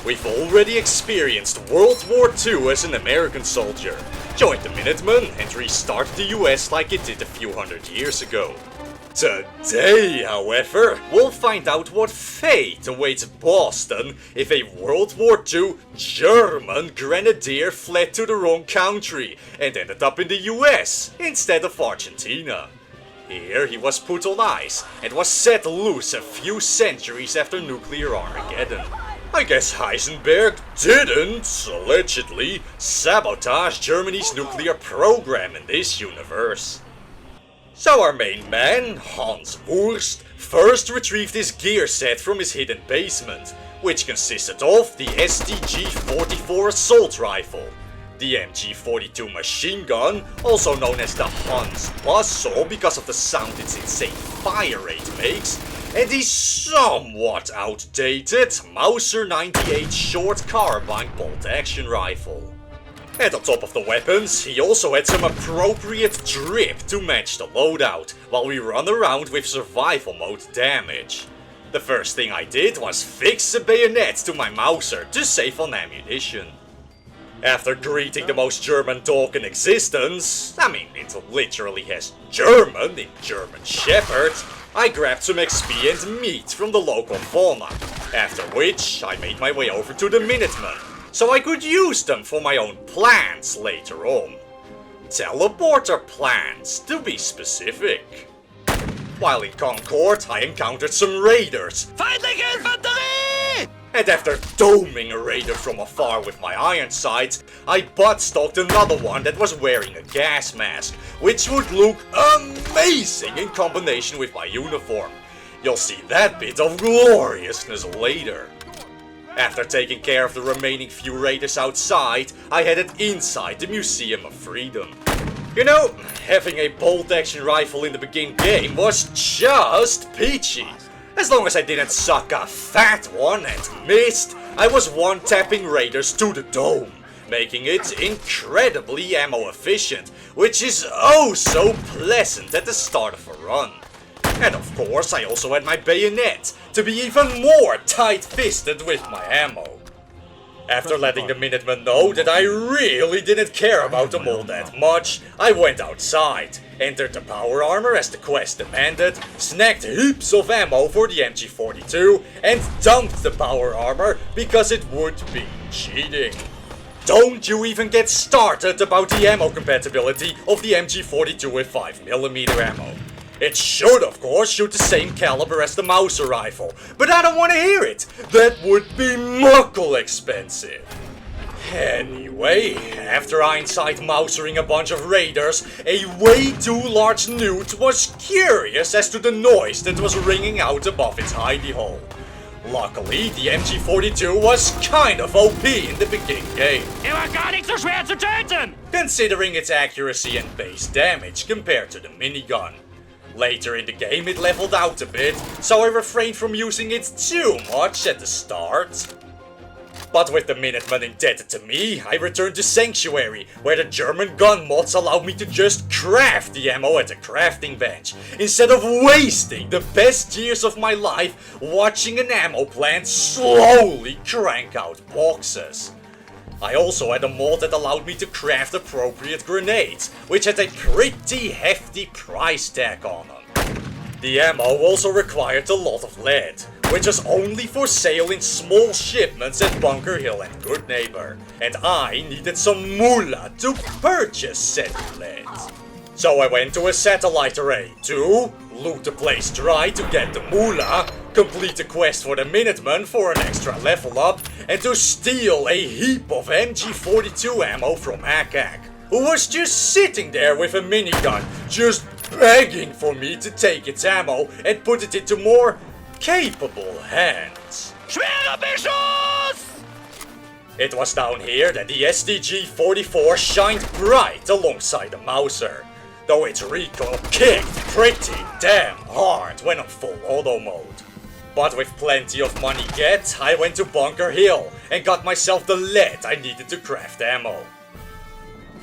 We've already experienced World War II as an American soldier, joined the Minutemen and restarted the US like it did a few hundred years ago. Today, however, we'll find out what fate awaits Boston if a World War II German Grenadier fled to the wrong country and ended up in the US instead of Argentina. Here he was put on ice and was set loose a few centuries after nuclear Armageddon. I guess Heisenberg didn't, allegedly, sabotage Germany's nuclear program in this universe. So our main man, Hans Wurst, first retrieved his gear set from his hidden basement, which consisted of the STG-44 assault rifle, the MG-42 machine gun, also known as the Hans Buzzsaw because of the sound its insane fire rate makes, and the somewhat outdated Mauser 98 short carbine bolt-action rifle. And on top of the weapons, he also had some appropriate drip to match the loadout, while we run around with survival mode damage. The first thing I did was fix the bayonet to my Mauser to save on ammunition. After greeting the most German dog in existence, I mean it literally has German in German Shepherd, I grabbed some XP and meat from the local fauna, after which I made my way over to the Minutemen, so I could use them for my own plans later on. Teleporter plans, to be specific. While in Concord, I encountered some raiders. Feindliche Infanterie! And after doming a raider from afar with my iron sights, I butt-stalked another one that was wearing a gas mask, which would look amazing in combination with my uniform. You'll see that bit of gloriousness later. After taking care of the remaining few raiders outside, I headed inside the Museum of Freedom. You know, having a bolt-action rifle in the beginning game was just peachy. As long as I didn't suck a fat one and missed, I was one-tapping raiders to the dome, making it incredibly ammo efficient, which is oh so pleasant at the start of a run. And of course I also had my bayonet, to be even more tight-fisted with my ammo. After letting the Minutemen know that I really didn't care about them all that much, I went outside, entered the power armor as the quest demanded, snagged heaps of ammo for the MG-42, and dumped the power armor because it would be cheating. Don't you even get started about the ammo compatibility of the MG-42 with 5mm ammo. It should, of course, shoot the same caliber as the Mauser rifle, but I don't want to hear it. That would be muckle expensive. Anyway, after hindsight Mausering a bunch of raiders, a way too large newt was curious as to the noise that was ringing out above its hidey hole. Luckily, the MG-42 was kind of OP in the beginning game, war gar nicht so schwer zu töten! considering its accuracy and base damage compared to the minigun. Later in the game it leveled out a bit, so I refrained from using it too much at the start. But with the Minutemen indebted to me, I returned to Sanctuary, where the German gun mods allowed me to just craft the ammo at the crafting bench, instead of wasting the best years of my life watching an ammo plant slowly crank out boxes. I also had a mod that allowed me to craft appropriate grenades, which had a pretty hefty price tag on them. The ammo also required a lot of lead, which was only for sale in small shipments at Bunker Hill and Good Neighbor, and I needed some moolah to purchase said lead. So I went to a satellite array to loot the place dry to get the moolah, complete a quest for the Minutemen for an extra level up, and to steal a heap of MG-42 ammo from Akak, who was just sitting there with a minigun, just begging for me to take its ammo and put it into more capable hands. Schwerer Beschuss! It was down here that the STG-44 shined bright alongside the Mauser, though its recoil kicked pretty damn hard when on full auto mode. But with plenty of money get, I went to Bunker Hill and got myself the lead I needed to craft ammo.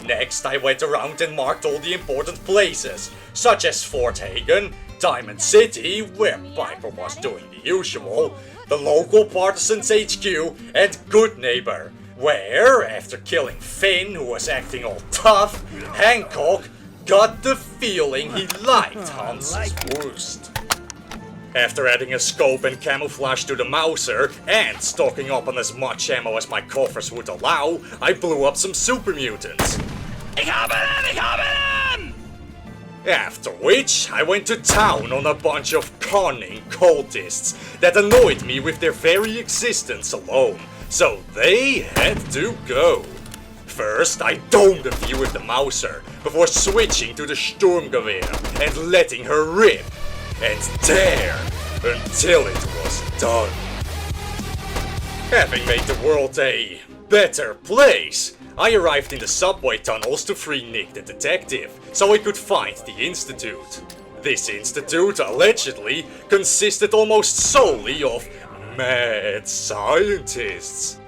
Next, I went around and marked all the important places, such as Fort Hagen, Diamond City, where Piper was doing the usual, the local Partisans HQ, and Good Neighbor, where, after killing Finn, who was acting all tough, Hancock got the feeling he liked Hans's worst. After adding a scope and camouflage to the Mauser, and stocking up on as much ammo as my coffers would allow, I blew up some super mutants. Ich habe ihn! Ich habe ihn! After which, I went to town on a bunch of cunning cultists that annoyed me with their very existence alone, so they had to go. First, I domed a few with the Mauser, before switching to the Sturmgewehr and letting her rip. And there, until it was done. Having made the world a better place, I arrived in the subway tunnels to free Nick the detective, so I could find the Institute. This institute, allegedly, consisted almost solely of mad scientists.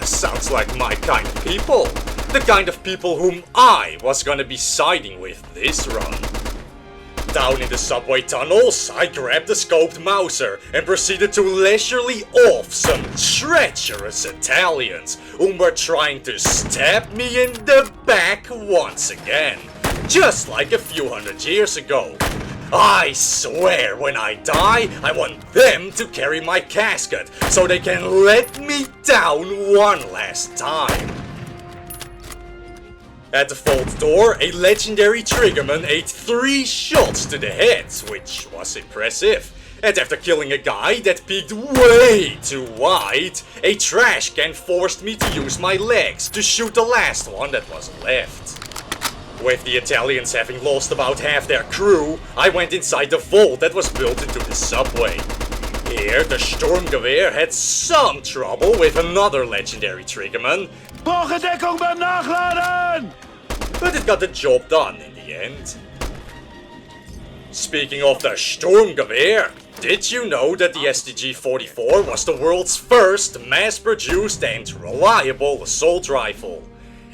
Sounds like my kind of people. The kind of people whom I was gonna be siding with this run. Down in the subway tunnels, I grabbed the scoped Mauser and proceeded to leisurely off some treacherous Italians who were trying to stab me in the back once again, just like a few hundred years ago. I swear when I die, I want them to carry my casket so they can let me down one last time. At the vault door, a legendary triggerman ate 3 shots to the head, which was impressive. And after killing a guy that peeked way too wide, a trash can forced me to use my legs to shoot the last one that was left. With the Italians having lost about half their crew, I went inside the vault that was built into the subway. Here, the Sturmgewehr had some trouble with another legendary triggerman, Brauche Deckung beim Nachladen! but it got the job done in the end. Speaking of the Sturmgewehr, did you know that the STG-44 was the world's first mass-produced and reliable assault rifle?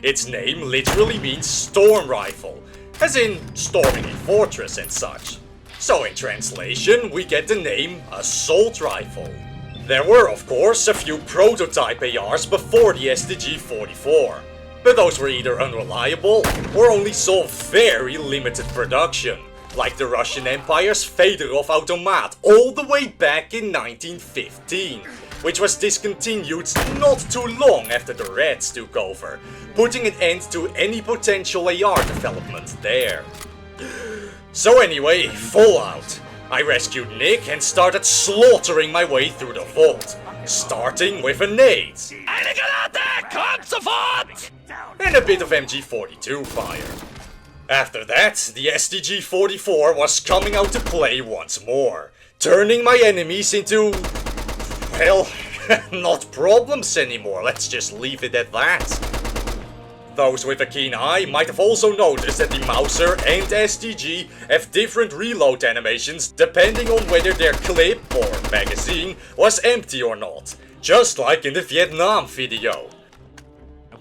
Its name literally means storm rifle, as in storming a fortress and such. So in translation, we get the name assault rifle. There were, of course, a few prototype ARs before the STG-44, but those were either unreliable or only saw very limited production, like the Russian Empire's Fedorov Automat all the way back in 1915, which was discontinued not too long after the Reds took over, putting an end to any potential AR development there. So anyway, Fallout. I rescued Nick and started slaughtering my way through the vault, starting with a nade. Eine Granate! Kommt sofort! And a bit of MG42 fire. After that, the STG-44 was coming out to play once more, turning my enemies into, well, not problems anymore, let's just leave it at that. Those with a keen eye might have also noticed that the Mauser and STG have different reload animations depending on whether their clip or magazine was empty or not, just like in the Vietnam video.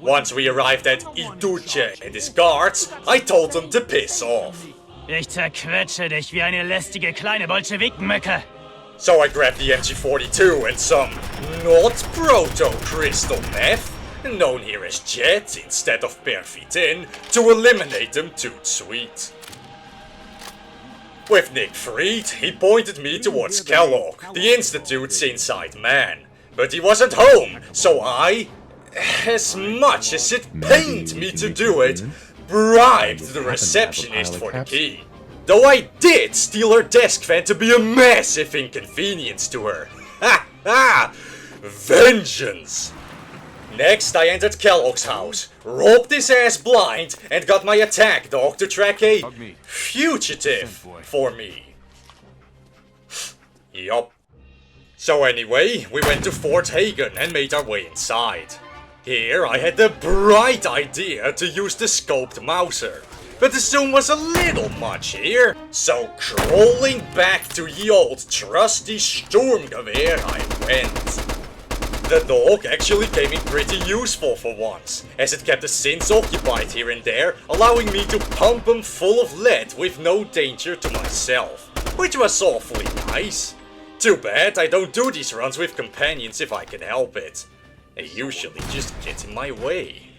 Once we arrived at Ituche and his guards, I told them to piss off. Ich zerquetsche dich wie eine lästige kleine Bolschewikenmücke. So I grabbed the MG42 and some not proto-crystal meth, known here as jet instead of pervitin, to eliminate them toot sweet. With Nick freed, he pointed me towards Kellogg, the Institute's inside man. But he wasn't home, so I, as much as it pained me to do it, bribed the receptionist for the key. Though I did steal her desk fan to be a massive inconvenience to her. Ha ha! Vengeance! Next, I entered Kellogg's house, robbed his ass blind, and got my attack dog to track a fugitive for me. Yup. So anyway, we went to Fort Hagen and made our way inside. Here, I had the bright idea to use the scoped Mauser, but the zoom was a little much here, so crawling back to the old trusty Sturmgewehr I went. The dog actually came in pretty useful for once, as it kept the sins occupied here and there, allowing me to pump him full of lead with no danger to myself, which was awfully nice. Too bad I don't do these runs with companions if I can help it. They usually just get in my way.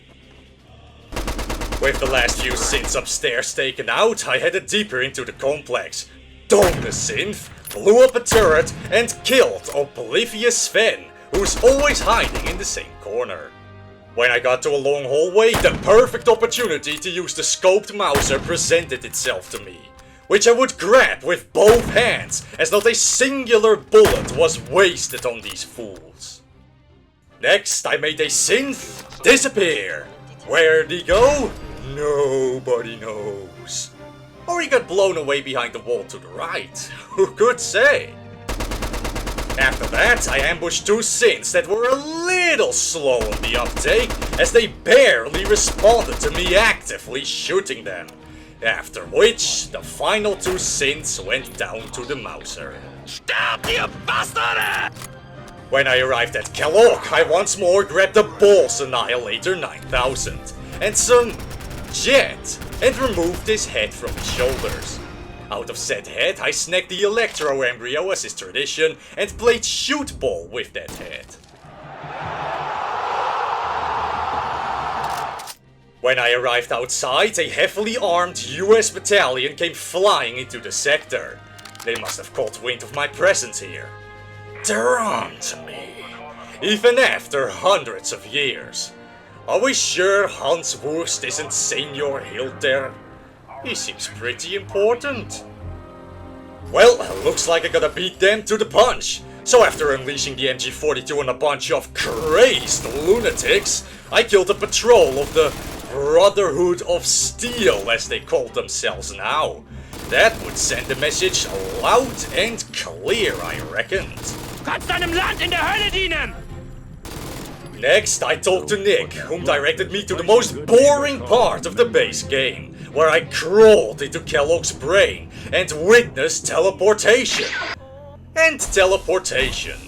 With the last few synths upstairs taken out, I headed deeper into the complex, domed a synth, blew up a turret, and killed oblivious Sven, who's always hiding in the same corner. When I got to a long hallway, the perfect opportunity to use the scoped Mauser presented itself to me, which I would grab with both hands, as not a singular bullet was wasted on these fools. Next, I made a synth disappear. Where'd he go? Nobody knows. Or he got blown away behind the wall to the right. Who could say? After that, I ambushed two synths that were a little slow on the uptake, as they barely responded to me actively shooting them. After which, the final two synths went down to the Mauser. Sterb, ihr Bastarde! When I arrived at Kellogg, I once more grabbed the Balls Annihilator 9000 and some jet and removed his head from his shoulders. Out of said head, I snagged the Electro Embryo as is tradition and played shoot ball with that head. When I arrived outside, a heavily armed US battalion came flying into the sector. They must have caught wind of my presence here. They're on to me, even after hundreds of years. Are we sure Hans Wurst isn't Senior Hilter? He seems pretty important. Well, looks like I gotta beat them to the punch. So after unleashing the MG42 on a bunch of crazed lunatics, I killed a patrol of the Brotherhood of Steel, as they call themselves now. That would send the message loud and clear, I reckoned. Kannst deinem Land in der Hölle dienen! Next, I talked to Nick, whom directed me to the most boring part of the base game, where I crawled into Kellogg's brain and witnessed teleportation. And teleportation.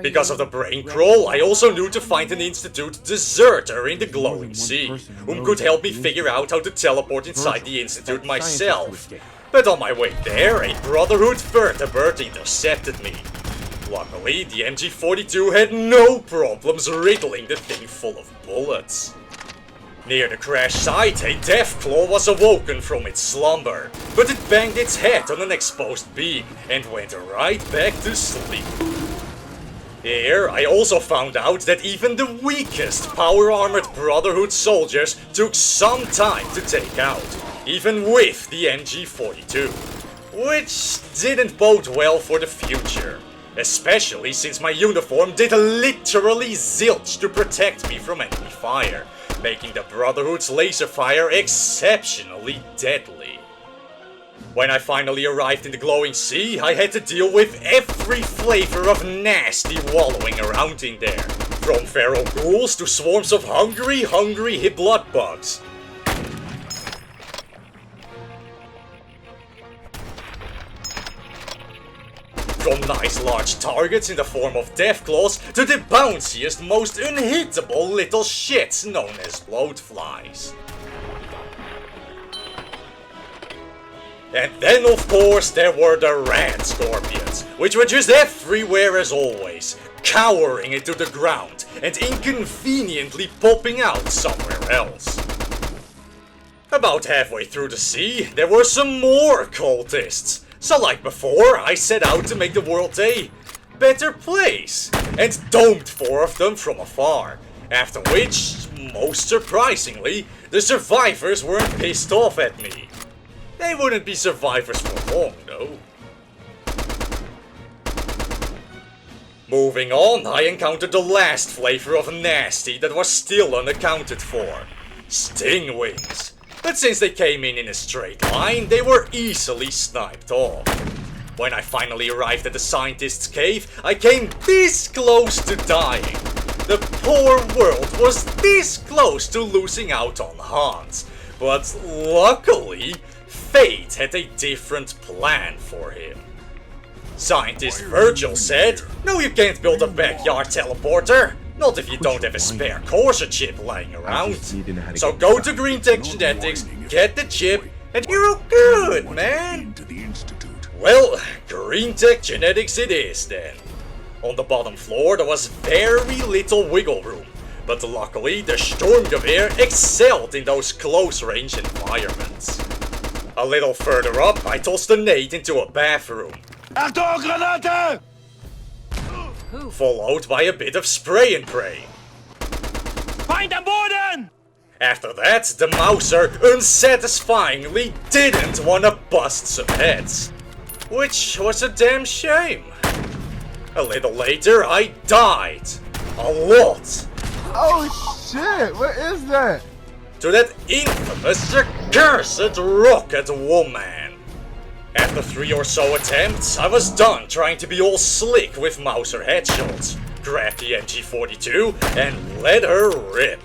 Because of the brain crawl, I also knew to find an Institute deserter in the glowing sea, whom could help me figure out how to teleport inside the Institute myself. But on my way there, a Brotherhood vertebrate intercepted me. Luckily, the MG42 had no problems riddling the thing full of bullets. Near the crash site, a Deathclaw was awoken from its slumber, but it banged its head on an exposed beam and went right back to sleep. Here, I also found out that even the weakest power-armored Brotherhood soldiers took some time to take out, even with the MG42, which didn't bode well for the future. Especially since my uniform did literally zilch to protect me from enemy fire, making the Brotherhood's laser fire exceptionally deadly. When I finally arrived in the glowing sea, I had to deal with every flavor of nasty wallowing around in there, from feral ghouls to swarms of hungry blood bugs. From nice large targets in the form of Deathclaws to the bounciest, most unhittable little shits known as bloatflies. And then of course there were the rat scorpions, which were just everywhere as always, cowering into the ground and inconveniently popping out somewhere else. About halfway through the sea, there were some more cultists. So like before, I set out to make the world a better place, and domed 4 of them from afar, after which, most surprisingly, the survivors weren't pissed off at me. They wouldn't be survivors for long though. Moving on, I encountered the last flavor of nasty that was still unaccounted for. Stingwings. But since they came in a straight line, they were easily sniped off. When I finally arrived at the scientist's cave, I came this close to dying. The poor world was this close to losing out on Hans. But luckily, fate had a different plan for him. Scientist Virgil said, "No, you can't build a backyard teleporter. Not if you don't have a spare Corsair chip lying around. So go to Green Tech Genetics, get the chip, and you're all good, man." To the Institute. Well, green tech genetics it is then. On the bottom floor there was very little wiggle room, but luckily the Sturmgewehr excelled in those close-range environments. A little further up, I tossed a nade into a bathroom. Achtung, Granate! Followed by a bit of spray and pray. Feind am Boden! After that, the Mauser unsatisfyingly didn't want to bust some heads. Which was a damn shame. A little later, I died. A lot. Oh shit, what is that? To that infamous, accursed rocket woman. After 3 or so attempts, I was done trying to be all slick with Mauser headshots, grabbed the MG42 and let her rip.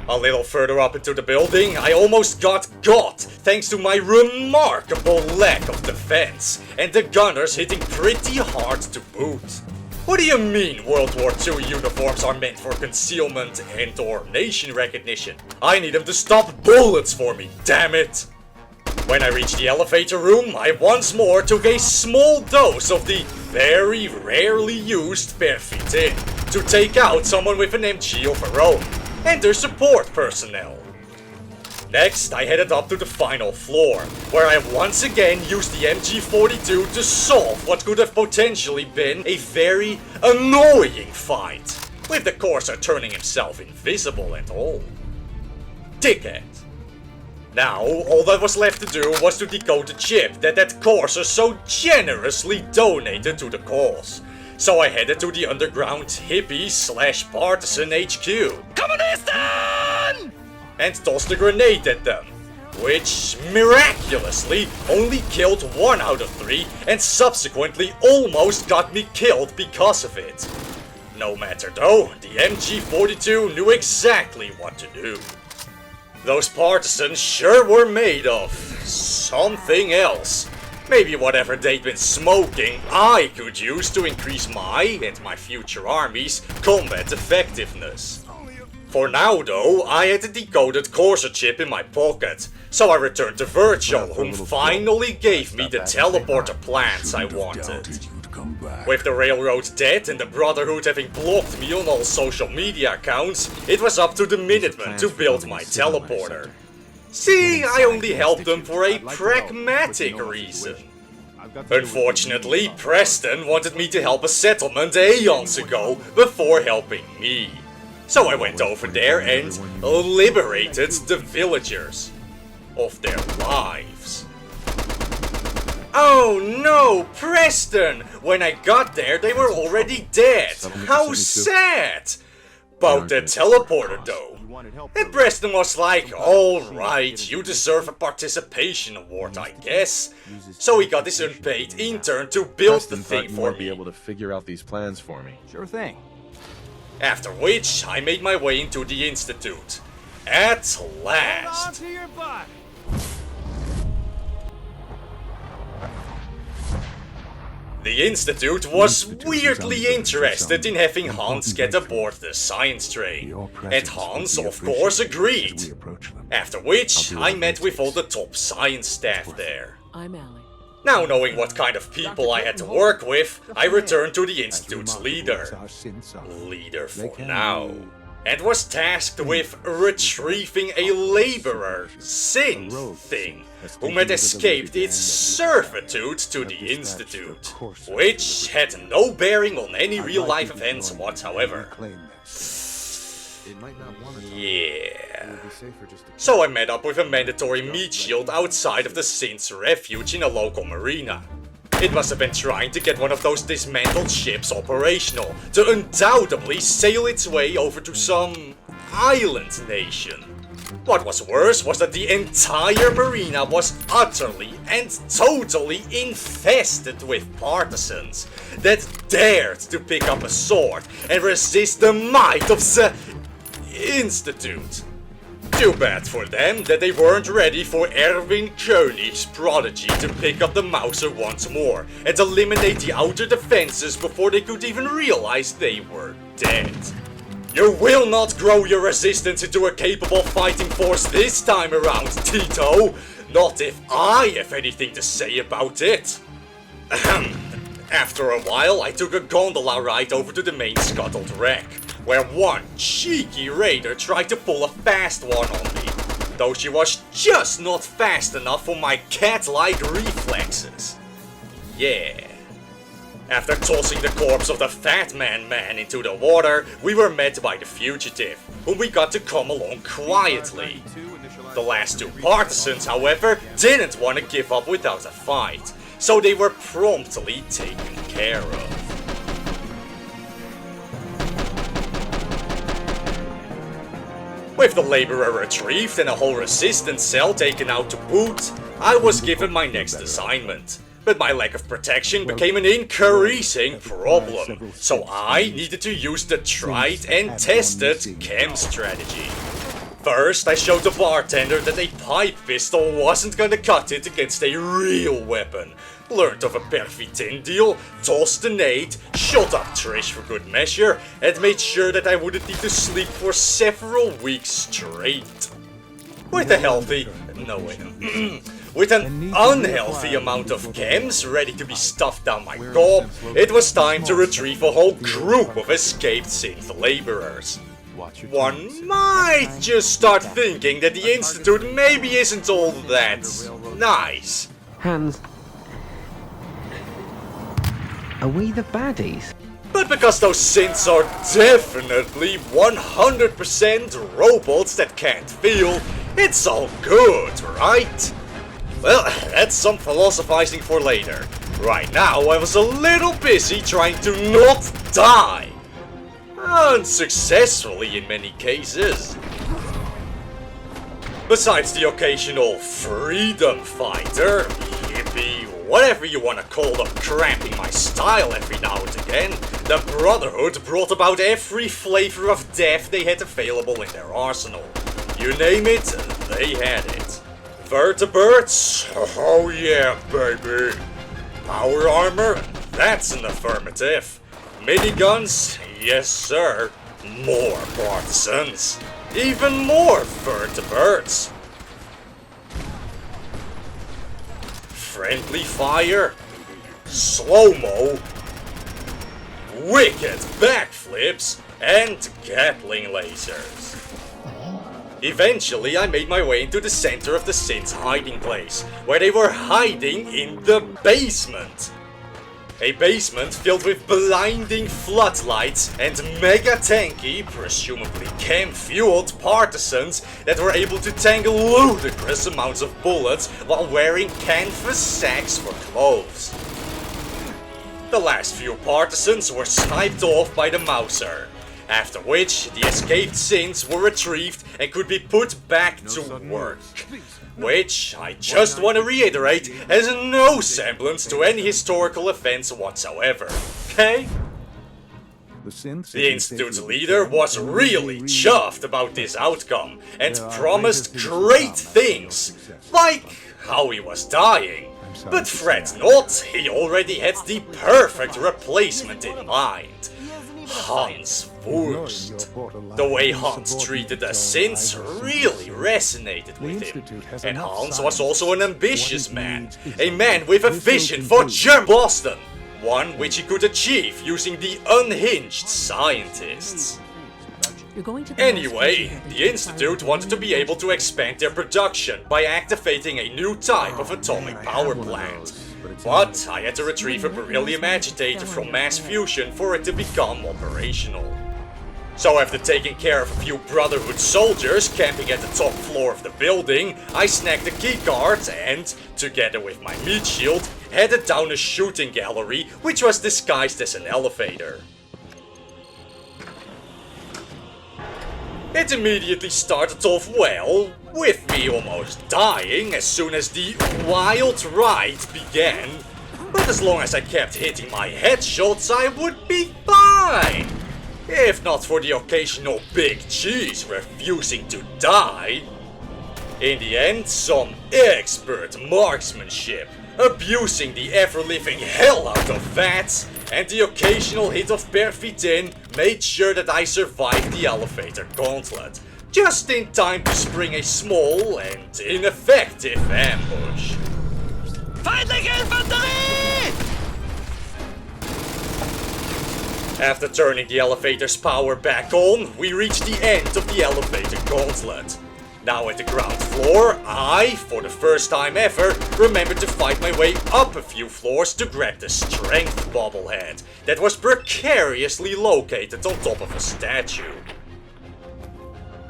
A little further up into the building, I almost got thanks to my remarkable lack of defense, and the gunners hitting pretty hard to boot. What do you mean World War II uniforms are meant for concealment and/or nation recognition? I need them to stop bullets for me, damn it! When I reached the elevator room, I once more took a small dose of the very rarely used Perfite to take out someone with an MG of her own, and their support personnel. Next, I headed up to the final floor, where I once again used the MG42 to solve what could have potentially been a very annoying fight, with the Corsair turning himself invisible and all. Dickhead. Now, all that was left to do was to decode the chip that Corsair so generously donated to the cause. So I headed to the underground hippie/partisan HQ. Kommunisten! And tossed a grenade at them, which miraculously only killed 1 out of 3 and subsequently almost got me killed because of it. No matter though, the MG42 knew exactly what to do. Those partisans sure were made of something else. Maybe whatever they'd been smoking I could use to increase my and my future army's combat effectiveness. For now though, I had the decoded Corsair chip in my pocket, so I returned to Virgil, whom finally gave me the teleporter plans I wanted. With the railroad dead and the Brotherhood having blocked me on all social media accounts, it was up to the Minutemen to build my teleporter. See, I only helped them for a pragmatic reason. Unfortunately, Preston wanted me to help a settlement aeons ago before helping me. So I went over there and liberated the villagers of their lives. Oh no, Preston! When I got there, they were already dead. How sad! About the teleporter though. And Preston was like, alright, you deserve a participation award, I guess. So he got his unpaid intern to build the thing for me. Be able to figure out these plans for me. Sure thing. After which, I made my way into the Institute. At last. Onto your butt! The Institute was weirdly interested in having Hans get aboard the science train, and Hans of course agreed. After which, I met with all the top science staff there. I'm Allie. Now knowing what kind of people I had to work with, I returned to the Institute's leader for now, and was tasked with retrieving a laborer, synth thing, whom had escaped its servitude to the Institute, which had no bearing on any real-life events whatsoever. Yeah. So I met up with a mandatory meat shield outside of the synth's refuge in a local marina. It must have been trying to get one of those dismantled ships operational to undoubtedly sail its way over to some island nation. What was worse was that the entire marina was utterly and totally infested with partisans that dared to pick up a sword and resist the might of the Institute. Too bad for them that they weren't ready for Erwin Koenig's prodigy to pick up the Mauser once more and eliminate the outer defenses before they could even realize they were dead. You will not grow your resistance into a capable fighting force this time around, Tito! Not if I have anything to say about it. After a while, I took a gondola ride over to the main scuttled wreck, where one cheeky raider tried to pull a fast one on me, though she was just not fast enough for my cat-like reflexes. Yeah. After tossing the corpse of the Fat Man into the water, we were met by the fugitive, whom we got to come along quietly. The last two partisans, however, didn't want to give up without a fight, so they were promptly taken care of. With the laborer retrieved and a whole resistance cell taken out to boot, I was given my next assignment. But my lack of protection became an increasing problem, so I needed to use the tried and tested chem strategy. First, I showed the bartender that a pipe pistol wasn't gonna cut it against a real weapon. Learned of a pervitin deal, tossed a nade, shot up Trish for good measure, and made sure that I wouldn't need to sleep for several weeks straight. With a healthy... no wait. With an unhealthy amount of chems ready to be stuffed down my gob, it was time to retrieve a whole group of escaped synth laborers. One might just start thinking that the Institute maybe isn't all that nice. Hans, are we the baddies? But because those synths are definitely 100% robots that can't feel, it's all good, right? Well, that's some philosophizing for later. Right now, I was a little busy trying to not die. Unsuccessfully in many cases. Besides the occasional freedom fighter, hippie, whatever you wanna call them, cramping my style every now and again, the Brotherhood brought about every flavor of death they had available in their arsenal. You name it, they had it. Vertebrates? Oh yeah, baby. Power armor? That's an affirmative. Miniguns? Yes sir. More partisans. Even more vertebrates. Friendly fire? Slow-mo? Wicked backflips? And Gatling lasers. Eventually, I made my way into the center of the synth's hiding place, where they were hiding in the basement. A basement filled with blinding floodlights and mega tanky, presumably chem-fueled partisans that were able to tank ludicrous amounts of bullets while wearing canvas sacks for clothes. The last few partisans were sniped off by the Mauser, after which the escaped synths were retrieved and could be put back to work. Which, I just want to reiterate, has no semblance to any historical events whatsoever, okay? The Institute's leader was really chuffed about this outcome and promised great things, like how he was dying. But fret not, he already had the perfect replacement in mind. Hans Wurst. The way Hans treated the synths really resonated with him. And Hans was also an ambitious man. A man with a vision for German Boston. One which he could achieve using the unhinged scientists. Anyway, the Institute wanted to be able to expand their production by activating a new type of atomic power plant. But I had to retrieve a beryllium agitator from mass fusion for it to become operational. So after taking care of a few Brotherhood soldiers camping at the top floor of the building, I snagged a keycard and, together with my meat shield, headed down a shooting gallery which was disguised as an elevator. It immediately started off well, with me almost dying as soon as the wild ride began, but as long as I kept hitting my headshots I would be fine, if not for the occasional big cheese refusing to die. In the end, some expert marksmanship, abusing the ever-living hell out of VATS, and the occasional hit of pervitin made sure that I survived the elevator gauntlet, just in time to spring a small and ineffective ambush. Feindliche Infanterie! After turning the elevator's power back on, we reached the end of the elevator gauntlet. Now at the ground floor, I, for the first time ever, remembered to fight my way up a few floors to grab the strength bobblehead that was precariously located on top of a statue.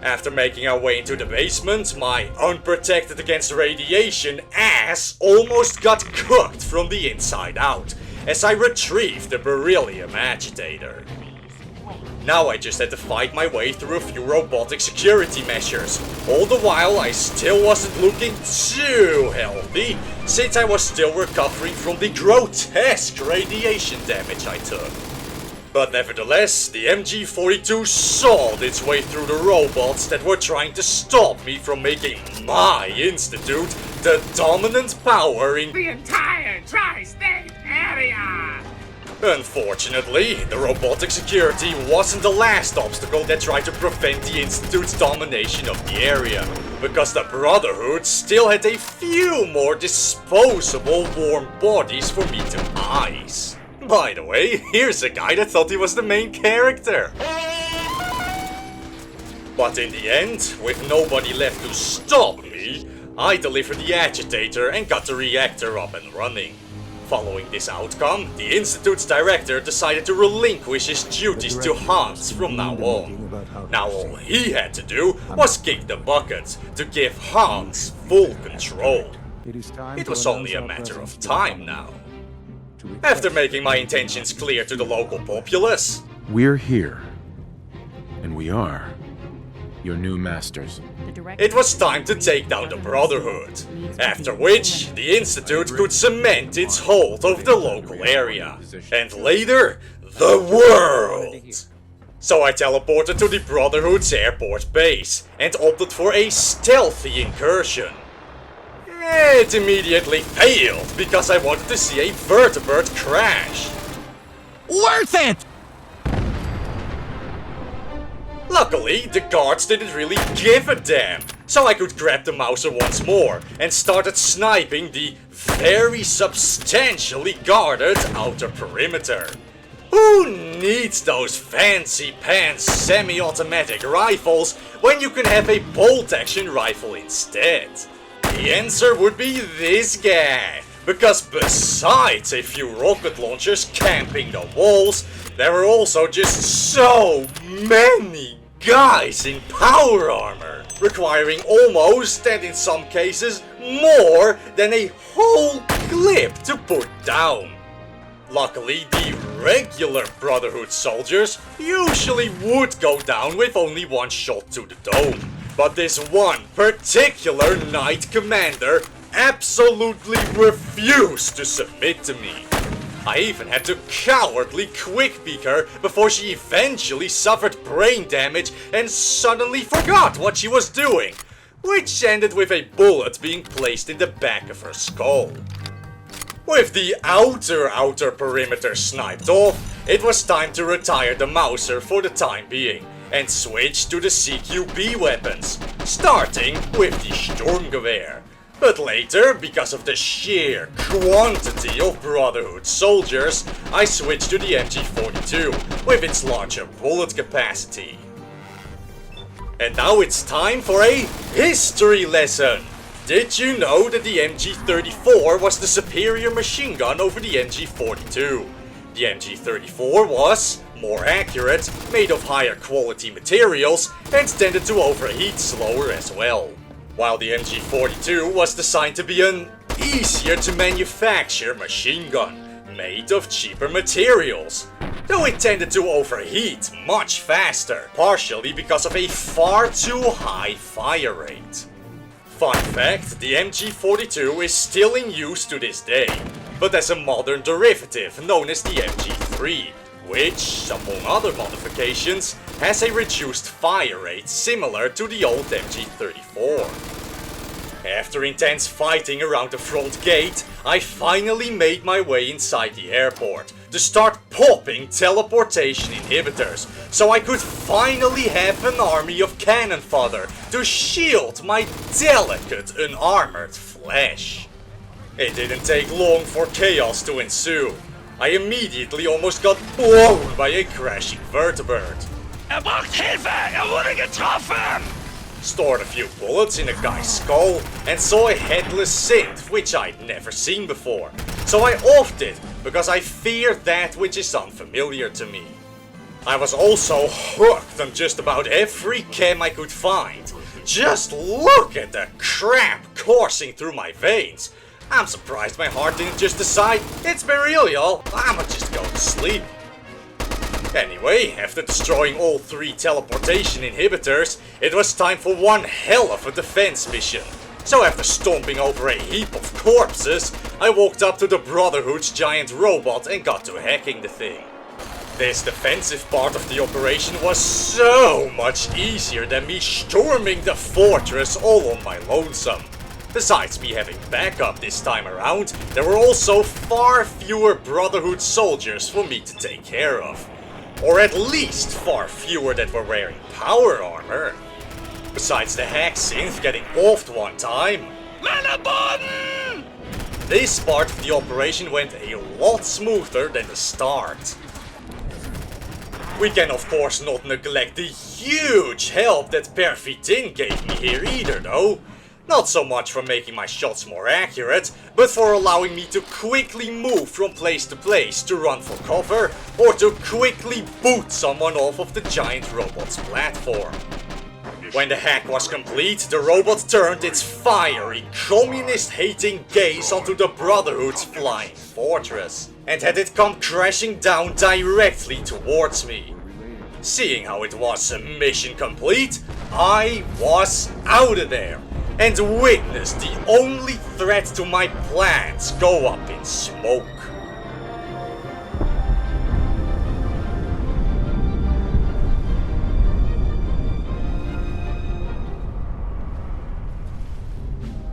After making our way into the basement, my unprotected against radiation ass almost got cooked from the inside out as I retrieved the beryllium agitator. Now I just had to fight my way through a few robotic security measures. All the while I still wasn't looking too healthy, since I was still recovering from the grotesque radiation damage I took. But nevertheless, the MG42 sawed its way through the robots that were trying to stop me from making my institute the dominant power in the entire tri-state area! Unfortunately, the robotic security wasn't the last obstacle that tried to prevent the Institute's domination of the area, because the Brotherhood still had a few more disposable warm bodies for me to ice. By the way, here's a guy that thought he was the main character. But in the end, with nobody left to stop me, I delivered the agitator and got the reactor up and running. Following this outcome, the Institute's director decided to relinquish his duties to Hans from now on. Now all he had to do was kick the bucket to give Hans full control. It was only a matter of time now. After making my intentions clear to the local populace, We're here. And we are your new masters. it was time to take down the Brotherhood, after which the Institute could cement its hold over the local area, and later, the world. So I teleported to the Brotherhood's airport base, and opted for a stealthy incursion. It immediately failed, because I wanted to see a vertebrate crash. Worth it! Luckily, the guards didn't really give a damn, so I could grab the Mauser once more and started sniping the very substantially guarded outer perimeter. Who needs those fancy pants semi-automatic rifles when you can have a bolt-action rifle instead? The answer would be this guy, because besides a few rocket launchers camping the walls, there were also just so many guys in power armor, requiring almost, and in some cases, more than a whole clip to put down. Luckily, the regular Brotherhood soldiers usually would go down with only one shot to the dome. But this one particular Knight Commander absolutely refused to submit to me. I even had to cowardly quick-peek her before she eventually suffered brain damage and suddenly forgot what she was doing, which ended with a bullet being placed in the back of her skull. With the outer perimeter sniped off, it was time to retire the Mauser for the time being and switch to the CQB weapons, starting with the Sturmgewehr. But later, because of the sheer quantity of Brotherhood soldiers, I switched to the MG42 with its larger bullet capacity. And now it's time for a history lesson! Did you know that the MG34 was the superior machine gun over the MG42? The MG34 was, more accurate, made of higher quality materials and tended to overheat slower as well. While the MG42 was designed to be an easier to manufacture machine gun, made of cheaper materials, though it tended to overheat much faster, partially because of a far too high fire rate. Fun fact, the MG42 is still in use to this day, but as a modern derivative known as the MG3, which, among other modifications, has a reduced fire rate similar to the old MG34. After intense fighting around the front gate, I finally made my way inside the airport, to start popping teleportation inhibitors, so I could finally have an army of cannon fodder to shield my delicate unarmored flesh. It didn't take long for chaos to ensue. I immediately almost got blown by a crashing vertebrate. Braucht Hilfe! Wurde getroffen! Stored a few bullets in a guy's skull and saw a headless synth which I'd never seen before. So I offed it because I fear that which is unfamiliar to me. I was also hooked on just about every chem I could find. Just look at the crap coursing through my veins. I'm surprised my heart didn't just decide, it's been real y'all, I'ma just go to sleep. Anyway, after destroying all 3 teleportation inhibitors, it was time for one hell of a defense mission. So after stomping over a heap of corpses, I walked up to the Brotherhood's giant robot and got to hacking the thing. This defensive part of the operation was so much easier than me storming the fortress all on my lonesome. Besides me having backup this time around, there were also far fewer Brotherhood soldiers for me to take care of. Or at least far fewer that were wearing power armor. Besides the hack synth getting offed one time. Männerboden! This part of the operation went a lot smoother than the start. We can of course not neglect the huge help that Perfitin gave me here either though. Not so much for making my shots more accurate, but for allowing me to quickly move from place to place to run for cover, or to quickly boot someone off of the giant robot's platform. When the hack was complete, the robot turned its fiery, communist-hating gaze onto the Brotherhood's flying fortress, and had it come crashing down directly towards me. Seeing how it was mission complete, I was out of there, and witnessed the only threat to my plans go up in smoke.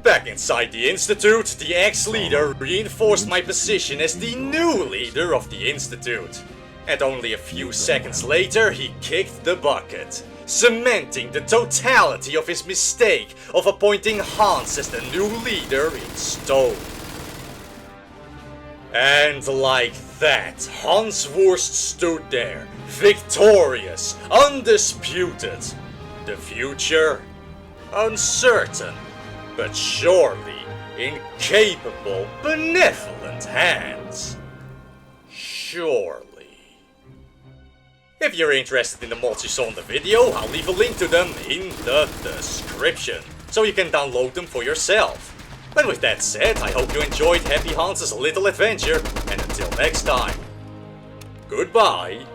Back inside the Institute, the ex-leader reinforced my position as the new leader of the Institute. And only a few seconds later, he kicked the bucket, cementing the totality of his mistake of appointing Hans as the new leader in stone. And like that, Hans Wurst stood there, victorious, undisputed. The future, uncertain, but surely in capable, benevolent hands. Surely. If you're interested in the mods you saw in the video, I'll leave a link to them in the description, so you can download them for yourself. But with that said, I hope you enjoyed Happy Hans's little adventure, and until next time, goodbye.